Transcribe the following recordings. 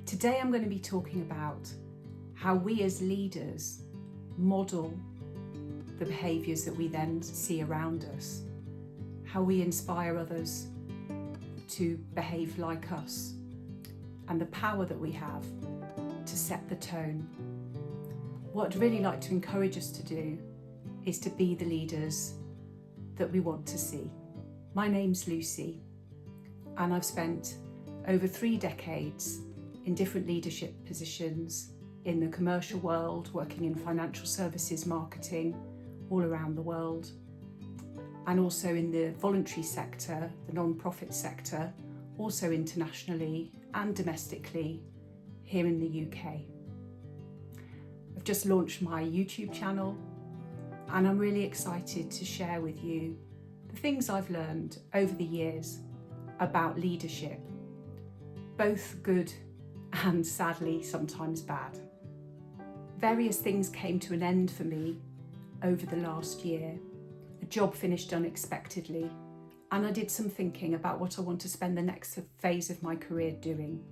Today I'm going to be talking about how we as leaders model the behaviours that we then see around us, how we inspire others to behave like us, and the power that we have to set the tone. What I'd really like to encourage us to do is to be the leaders that we want to see. My name's Lucy, and I've spent over 3 decades in different leadership positions in the commercial world, working in financial services marketing all around the world, and also in the voluntary sector, the non-profit sector, also internationally and domestically here in the UK. I've just launched my YouTube channel, and I'm really excited to share with you the things I've learned over the years about leadership, both good and sadly sometimes bad. Various things came to an end for me over the last year. A job finished unexpectedly, and I did some thinking about what I want to spend the next phase of my career doing.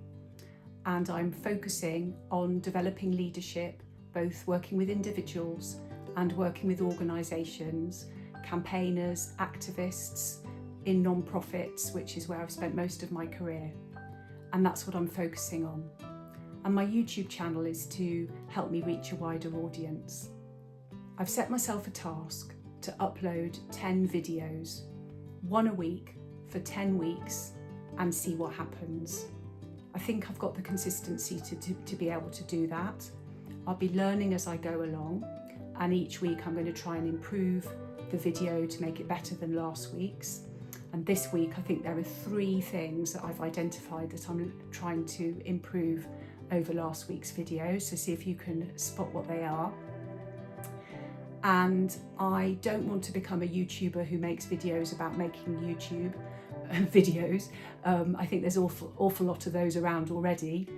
And I'm focusing on developing leadership, both working with individuals and working with organisations, campaigners, activists, in non-profits, which is where I've spent most of my career. And that's what I'm focusing on. And my YouTube channel is to help me reach a wider audience. I've set myself a task to upload 10 videos, 1 a week for 10 weeks, and see what happens. I think I've got the consistency to be able to do that. I'll be learning as I go along, and each week I'm going to try and improve the video to make it better than last week's. And this week I think there are 3 things that I've identified that I'm trying to improve over last week's video, so see if you can spot what they are. And I don't want to become a YouTuber who makes videos about making YouTube videos. I think there's awful lot of those around already,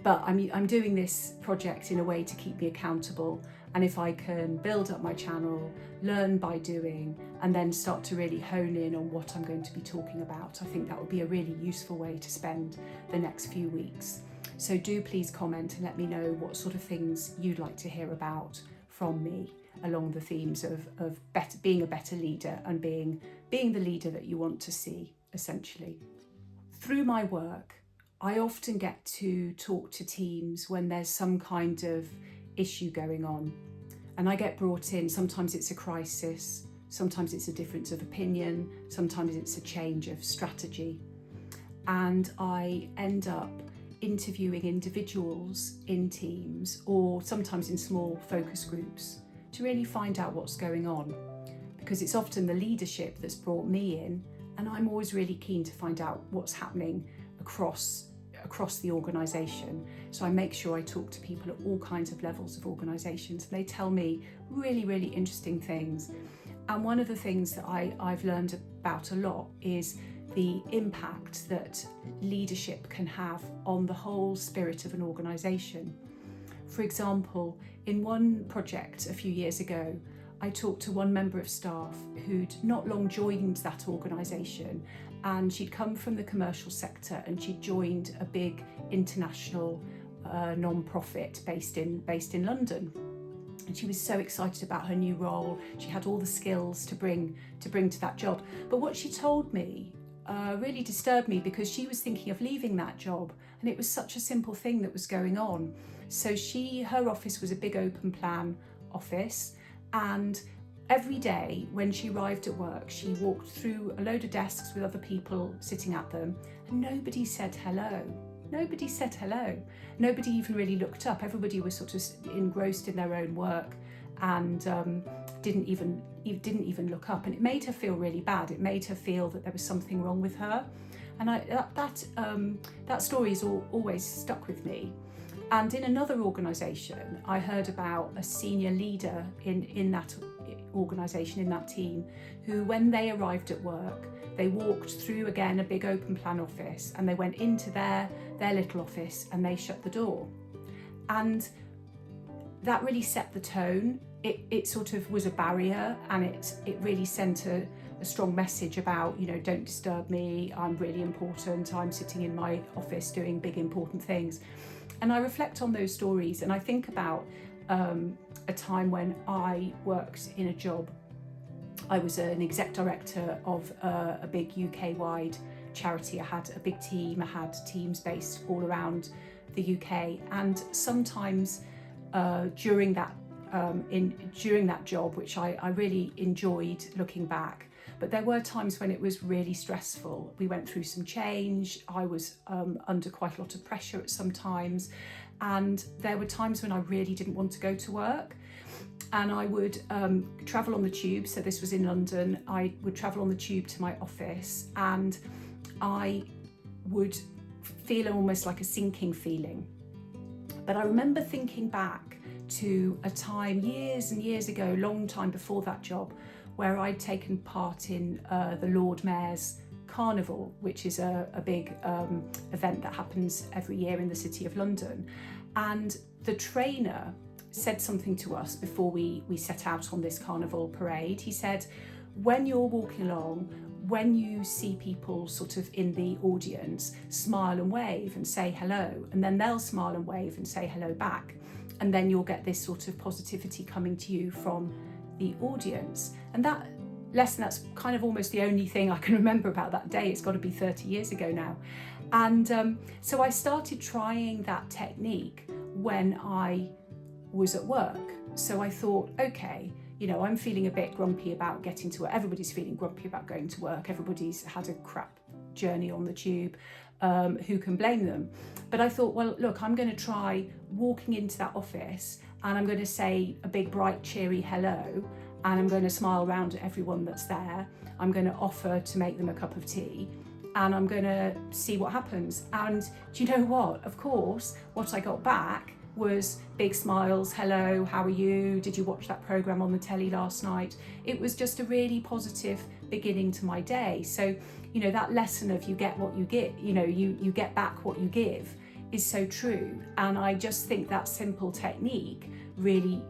but I'm doing this project in a way to keep me accountable. And if I can build up my channel, learn by doing, and then start to really hone in on what I'm going to be talking about, I think that would be a really useful way to spend the next few weeks. So do please comment and let me know what sort of things you'd like to hear about from me along the themes of being a better leader and being the leader that you want to see, essentially. Through my work, I often get to talk to teams when there's some kind of issue going on, and I get brought in. Sometimes it's a crisis, sometimes it's a difference of opinion, sometimes it's a change of strategy, and I end up interviewing individuals in teams or sometimes in small focus groups to really find out what's going on, because it's often the leadership that's brought me in, and I'm always really keen to find out what's happening across the organisation. So I make sure I talk to people at all kinds of levels of organisations, and they tell me really interesting things. And one of the things that I've learned about a lot is the impact that leadership can have on the whole spirit of an organisation. For example, in one project a few years ago, I talked to one member of staff who'd not long joined that organisation, and she'd come from the commercial sector and she'd joined a big international non-profit based in London. And she was so excited about her new role. She had all the skills to bring to that job. But what she told me really disturbed me, because she was thinking of leaving that job, and it was such a simple thing that was going on. So her office was a big open plan office, and every day when she arrived at work, she walked through a load of desks with other people sitting at them, and nobody said hello. Nobody said hello. Nobody even really looked up. Everybody was sort of engrossed in their own work and didn't even look up. And it made her feel really bad. It made her feel that there was something wrong with her. And that story has always stuck with me. And in another organisation, I heard about a senior leader in that organisation, in that team, who, when they arrived at work, they walked through again a big open plan office, and they went into their little office and they shut the door. And that really set the tone. It sort of was a barrier, and it really sent a strong message about, don't disturb me, I'm really important, I'm sitting in my office doing big important things. And I reflect on those stories, and I think about a time when I worked in a job. I was an exec director of a big UK-wide charity. I had a big team. I had teams based all around the UK, and sometimes during that job, which I really enjoyed looking back, but there were times when it was really stressful. We went through some change. I was under quite a lot of pressure at some times, and there were times when I really didn't want to go to work. And I would travel on the tube. So this was in London. I would travel on the tube to my office, and I would feel almost like a sinking feeling. But I remember thinking back to a time years and years ago, long time before that job, where I'd taken part in the Lord Mayor's Carnival, which is a big event that happens every year in the City of London. And the trainer said something to us before we set out on this carnival parade. He said, when you're walking along, when you see people sort of in the audience, smile and wave and say hello, and then they'll smile and wave and say hello back, and then you'll get this sort of positivity coming to you from the audience. And that lesson, that's kind of almost the only thing I can remember about that day. It's got to be 30 years ago now. And so I started trying that technique when I was at work. So I thought, okay, I'm feeling a bit grumpy about getting to work. Everybody's feeling grumpy about going to work. Everybody's had a crap journey on the tube. Who can blame them? But I thought, well, look, I'm going to try walking into that office, and I'm going to say a big, bright, cheery hello, and I'm going to smile around at everyone that's there. I'm going to offer to make them a cup of tea, and I'm going to see what happens. And do you know what? Of course, what I got back was big smiles. Hello, how are you? Did you watch that programme on the telly last night? It was just a really positive beginning to my day. So, that lesson of you get what you give, you get back what you give is so true. And I just think that simple technique really,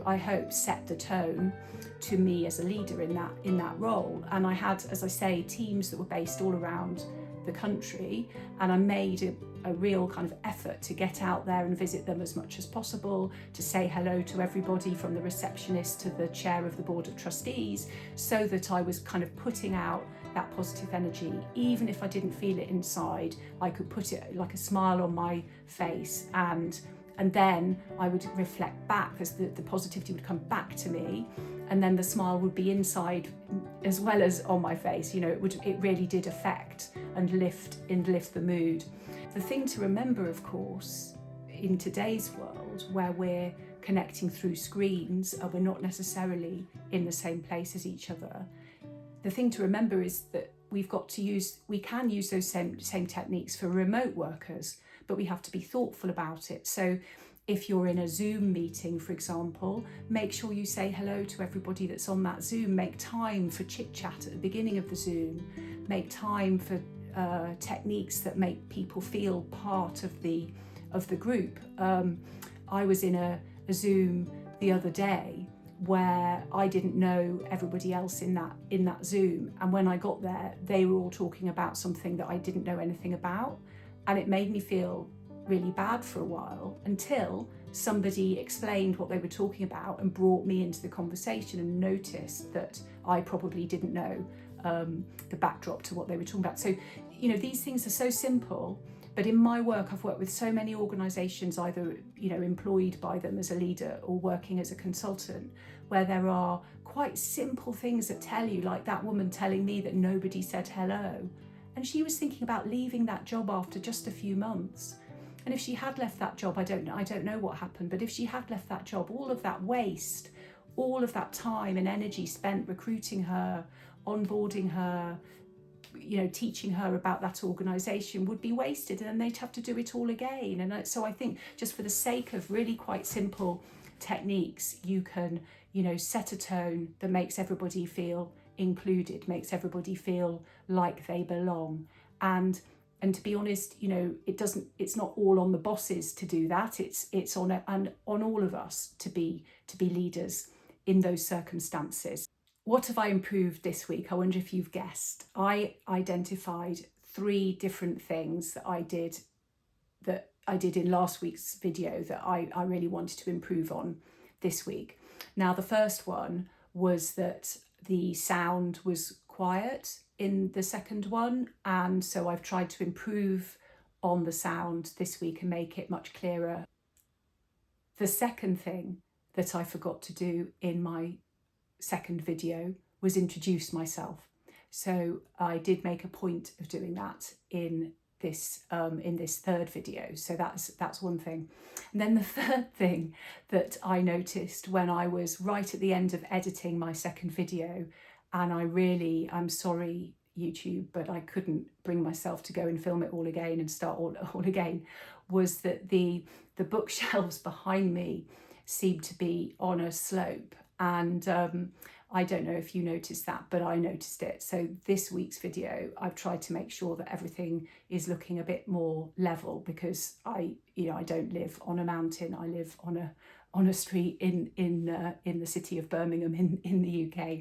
I hope set the tone to me as a leader in that role. And I had, as I say, teams that were based all around the country, and I made a real kind of effort to get out there and visit them as much as possible, to say hello to everybody from the receptionist to the chair of the board of trustees, so that I was kind of putting out that positive energy. Even if I didn't feel it inside, I could put it like a smile on my face, and then I would reflect back, as the positivity would come back to me, and then the smile would be inside as well as on my face. It really did affect and lift the mood. The thing to remember, of course, in today's world where we're connecting through screens and we're not necessarily in the same place as each other, the thing to remember is that we can use those same techniques for remote workers, but we have to be thoughtful about it. So if you're in a Zoom meeting, for example, make sure you say hello to everybody that's on that Zoom. Make time for chit chat at the beginning of the Zoom. Make time for techniques that make people feel part of the group. I was in a Zoom the other day where I didn't know everybody else in that Zoom, and when I got there, they were all talking about something that I didn't know anything about, and it made me feel really bad for a while, until somebody explained what they were talking about and brought me into the conversation, and noticed that I probably didn't know the backdrop to what they were talking about. So, these things are so simple, but in my work, I've worked with so many organisations, either, employed by them as a leader or working as a consultant, where there are quite simple things that tell you, like that woman telling me that nobody said hello. And she was thinking about leaving that job after just a few months. And if she had left that job, I don't know what happened, but if she had left that job, all of that waste, all of that time and energy spent recruiting her, onboarding her, teaching her about that organisation would be wasted, and then they'd have to do it all again. And so I think, just for the sake of really quite simple techniques, you can, set a tone that makes everybody feel included, makes everybody feel like they belong. And to be honest, it's not all on the bosses to do that. It's on all of us to be leaders in those circumstances. What have I improved this week? I wonder if you've guessed. I identified 3 different things that I did that I did in last week's video that I really wanted to improve on this week. Now, the first one was that the sound was quiet in the second one, and so I've tried to improve on the sound this week and make it much clearer. The second thing that I forgot to do in my second video was introduce myself. So I did make a point of doing that in this third video. So that's one thing. And then the third thing that I noticed when I was right at the end of editing my second video, and I'm sorry YouTube, but I couldn't bring myself to go and film it all again and start all again, was that the bookshelves behind me seemed to be on a slope, and I don't know if you noticed that, but I noticed it. So this week's video, I've tried to make sure that everything is looking a bit more level, because I don't live on a mountain. I live on a street in the city of Birmingham in the UK.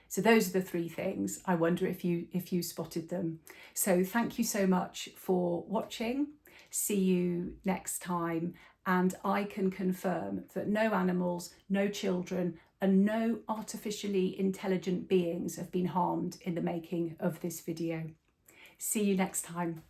So those are the three things. I wonder if you spotted them. So thank you so much for watching. See you next time. And I can confirm that no animals, no children, and no artificially intelligent beings have been harmed in the making of this video. See you next time.